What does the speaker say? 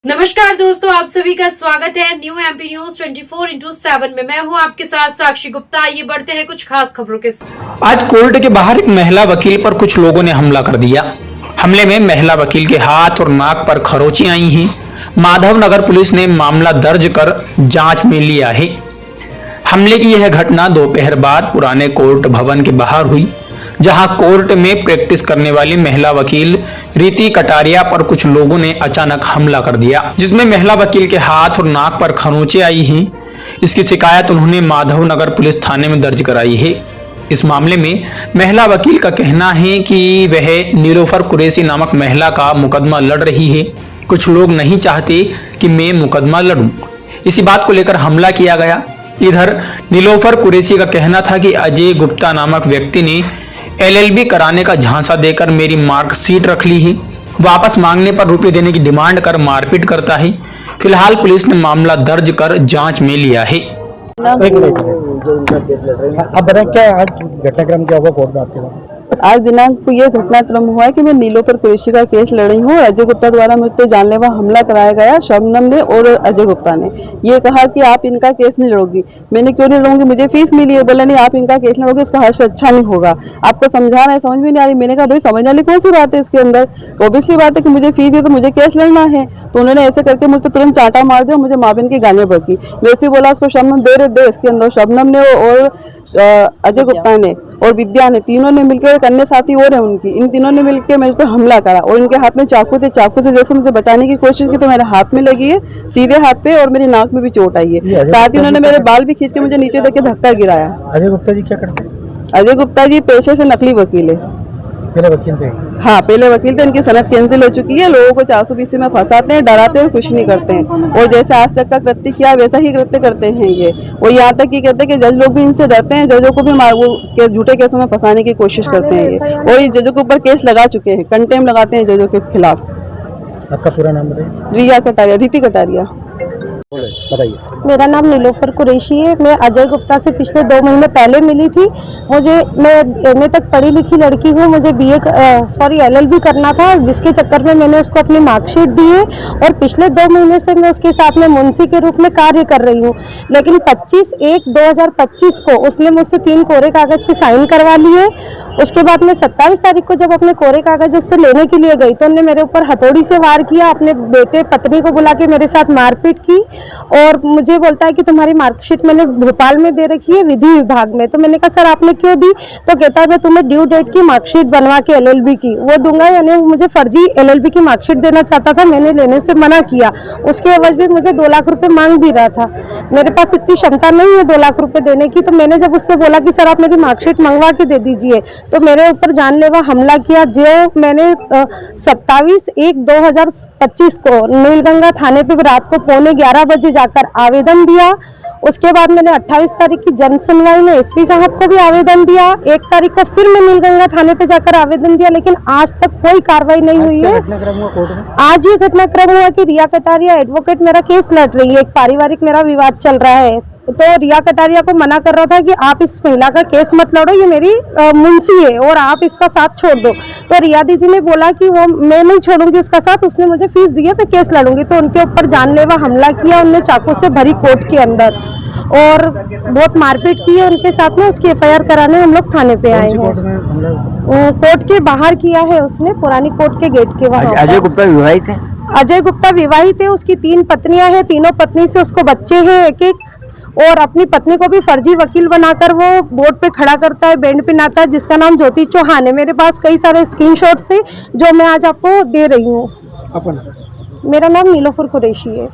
नमस्कार दोस्तों, आप सभी का स्वागत है न्यू एमपी न्यूज 24x7 में। मैं हूं आपके साथ साक्षी गुप्ता। ये बढ़ते हैं कुछ खास खबरों के साथ। आज कोर्ट के बाहर एक महिला वकील पर कुछ लोगों ने हमला कर दिया। हमले में महिला वकील के हाथ और नाक पर खरोंची आई हैं। माधवनगर पुलिस ने मामला दर्ज कर जांच में लिया है। हमले की यह घटना दोपहर बाद पुराने कोर्ट भवन के बाहर हुई, जहां कोर्ट में प्रैक्टिस करने वाली महिला वकील रीति कटारिया पर कुछ लोगों ने अचानक हमला कर दिया, जिसमें महिला वकील के हाथ और नाक पर खरोंचे आई हैं। इसकी शिकायत उन्होंने माधवनगर पुलिस थाने में दर्ज कराई है। इस मामले में महिला वकील का कहना है कि वह नीलोफर कुरैशी नामक महिला का मुकदमा लड़ रही है। कुछ लोग नहीं चाहते कि मैं मुकदमा लड़ूं, इसी बात को लेकर हमला किया गया। इधर नीलोफर कुरैशी का कहना था कि अजय गुप्ता नामक व्यक्ति ने LLB कराने का झांसा देकर मेरी मार्कशीट रख ली है। वापस मांगने पर रुपए देने की डिमांड कर मारपीट करता है। फिलहाल पुलिस ने मामला दर्ज कर जांच में लिया है। अब बताएं क्या आज घटनाक्रम क्या हुआ कोर्ट में आपके साथ? आज दिनांक को ये घटनाक्रम हुआ है कि मैं नीलोफर कुरैशी का केस लड़ रही हूँ। अजय गुप्ता द्वारा मुझ पर जानलेवा हमला कराया गया। शबनम ने और अजय गुप्ता ने ये कहा कि आप इनका केस नहीं लड़ोगी। मैंने क्यों नहीं लड़ूंगी, मुझे फीस मिली है। बोला नहीं, आप इनका केस लड़ोगे, इसका हर्ष अच्छा नहीं होगा। आपको समझा रहा है, समझ में नहीं आ रही। मैंने कहा भाई समझ वाली कौन सी बात है इसके अंदर, ऑब्वियसली बात है कि मुझे फीस है तो मुझे केस लड़ना है। तो उन्होंने ऐसे करके मुझ पर तुरंत चांटा मार दिया, मुझे माँ बहन की गालियां बकी। वैसे बोला उसको शबनम दे इसके अंदर। शबनम ने और अजय गुप्ता ने और विद्या ने, तीनों ने मिलकर, एक अन्य साथी और है उनकी, इन तीनों ने मिलकर मेरे पे हमला करा और इनके हाथ में चाकू थे। चाकू से जैसे मुझे बचाने की कोशिश की तो मेरे हाथ में लगी है, सीधे हाथ पे, और मेरी नाक में भी चोट आई है। साथ ही उन्होंने मेरे बाल भी खींच के मुझे नीचे देके धक्का गिराया। अजय गुप्ता जी क्या करते हैं? अजय गुप्ता जी पेशे से नकली वकील है। पहले वकील थे? हाँ, पहले वकील थे। इनकी सनद कैंसिल हो चुकी है। लोगों को 420 में फंसाते हैं, डराते हैं, कुछ नहीं करते हैं। और जैसे आज तक का कृत्य किया वैसा ही कृत्य करते हैं ये। और यहाँ तक कि कहते हैं कि जज लोग भी इनसे डरते हैं। जजों को भी वो झूठे केसों में फंसाने की कोशिश करते हैं ये। और ये जजों के ऊपर केस लगा चुके हैं, कंटेम लगाते हैं जजों के खिलाफ। आपका पूरा नाम बताइए। रिया कटारिया, रीति कटारिया। बताइए। मेरा नाम नीलोफर कुरैशी है। मैं अजय गुप्ता से पिछले 2 महीने पहले मिली थी। मैं MA तक पढ़ी लिखी लड़की हूँ। मुझे LLB करना था, जिसके चक्कर में मैंने उसको अपनी मार्कशीट दी है। और पिछले 2 महीने से मैं उसके साथ में मुंशी के रूप में कार्य कर रही हूँ। लेकिन 25/1/2025 को उसने मुझसे 3 कोरे कागज पे साइन करवा लिए। उसके बाद मैं 27 तारीख को जब अपने कोरे कागज उससे लेने के लिए गई तो उन्होंने मेरे ऊपर हथौड़ी से वार किया। अपने बेटे पत्नी को बुला के मेरे साथ मारपीट की और मुझे बोलता है कि तुम्हारी मार्कशीट मैंने भोपाल में दे रखी है, विधि विभाग में। तो मैंने कहा सर आपने क्यों दी? तो कहता है मैं तुम्हें ड्यू डेट की मार्कशीट बनवा के LLB की वो दूंगा। यानी मुझे फर्जी LLB की मार्कशीट देना चाहता था। मैंने लेने से मना किया। उसके एवज भी मुझे 2 लाख रुपए मांग भी रहा था। मेरे पास इतनी क्षमता नहीं है 2 लाख रुपए देने की। तो मैंने जब उससे बोला कि सर आप मेरी मार्कशीट मंगवा के दे दीजिए, तो मेरे ऊपर जानलेवा हमला किया। जो मैंने 27/1/2025 को नीलगंगा थाने पे रात को 11:15 बजे जाकर आवेदन दिया। उसके बाद मैंने 28 तारीख की जन सुनवाई में SP साहब को भी आवेदन दिया। 1 तारीख को फिर मैं नीलगंगा थाने पे जाकर आवेदन दिया, लेकिन आज तक कोई कार्रवाई नहीं हुई है। आज ये घटनाक्रम हुआ कि रिया कटारिया एडवोकेट मेरा केस लड़ रही है। एक पारिवारिक मेरा विवाद चल रहा है, तो रिया कटारिया को मना कर रहा था कि आप इस महिला का केस मत लड़ो, ये मेरी मुंशी है और आप इसका साथ छोड़ दो। तो रिया दीदी ने बोला कि वो मैं नहीं छोड़ूंगी उसका साथ, उसने मुझे फीस दी है, मैं केस लड़ूंगी। तो उनके ऊपर जानलेवा हमला किया उनने, चाकू से भरी कोर्ट के अंदर, और बहुत मारपीट की है उनके साथ में। उसकी FIR कराने हम लोग थाने पे आए हैं। कोर्ट के बाहर किया है उसने, पुरानी कोर्ट के गेट के वहाँ। अजय गुप्ता विवाहित है? अजय गुप्ता विवाहित है। उसकी 3 पत्नियां हैं। तीनों पत्नी से उसको बच्चे हैं एक, और अपनी पत्नी को भी फर्जी वकील बनाकर वो बोर्ड पे खड़ा करता है, बैंड पिनाता है, जिसका नाम ज्योति चौहान है। मेरे पास कई सारे स्क्रीनशॉट्स हैं जो मैं आज आपको दे रही हूँ। मेरा नाम नीलोफर कुरैशी है।